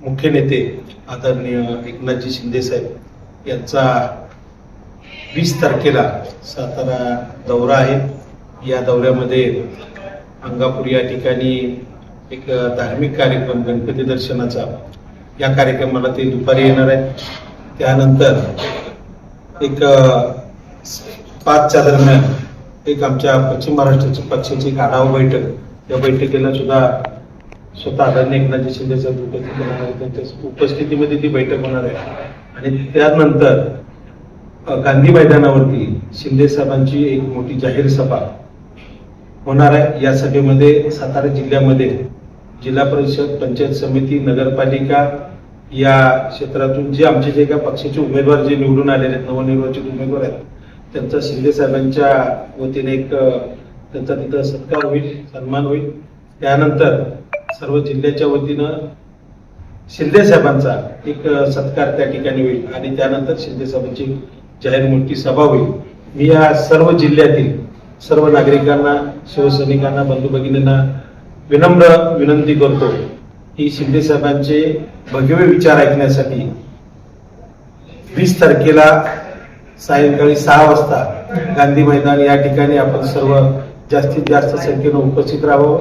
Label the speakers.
Speaker 1: मुख्य नेते आदरणीय एकनाथजी शिंदे साहेब यांचा 20 तारखेला सातारा दौरा आहे। या दौऱ्यामध्ये अंगापूर या ठिकाणी एक धार्मिक कार्यक्रम गणपती दर्शनाचा या कार्यक्रमाला ते दुपारी येणार आहे। त्यानंतर एक 5च्या दरम्यान एक आमच्या पश्चिम महाराष्ट्राच्या पक्षाची एक आढावा बैठक, या बैठकीला सुद्धा स्वतः आदरणीय एकनाथजी शिंदे साहेब उपस्थित होणार आहेत। त्यांच्या उपस्थितीमध्ये ती बैठक होणार आहे आणि त्यानंतर गांधी मैदानावरती शिंदे साहेबांची एक मोठी जाहीर सभा होणार आहे। या सभेमध्ये सातारा जिल्ह्यामध्ये जिल्हा परिषद, पंचायत समिती, नगरपालिका या क्षेत्रातून जे आमचे जे काही पक्षाचे उमेदवार जे निवडून आलेले आहेत, नवनिर्वाचित उमेदवार आहेत, त्यांचा शिंदे साहेबांच्या वतीने एक त्यांचा तिथं सत्कार होईल, सन्मान होईल। त्यानंतर सर्व जिल्ह्याच्या वतीनं शिंदे साहेबांचा एक सत्कार त्या ठिकाणी होईल आणि त्यानंतर शिंदे साहेबांची जाहीर मोठी सभा होईल। मी या सर्व जिल्ह्यातील सर्व नागरिकांना, शिवसैनिकांना, बंधू भगिनींना विनम्र विनंती करतो की शिंदे साहेबांचे भगवे विचार ऐकण्यासाठी 20 तारखेला सायंकाळी 6 वाजता गांधी मैदान या ठिकाणी आपण सर्व जास्तीत जास्त संख्येने उपस्थित राहावं।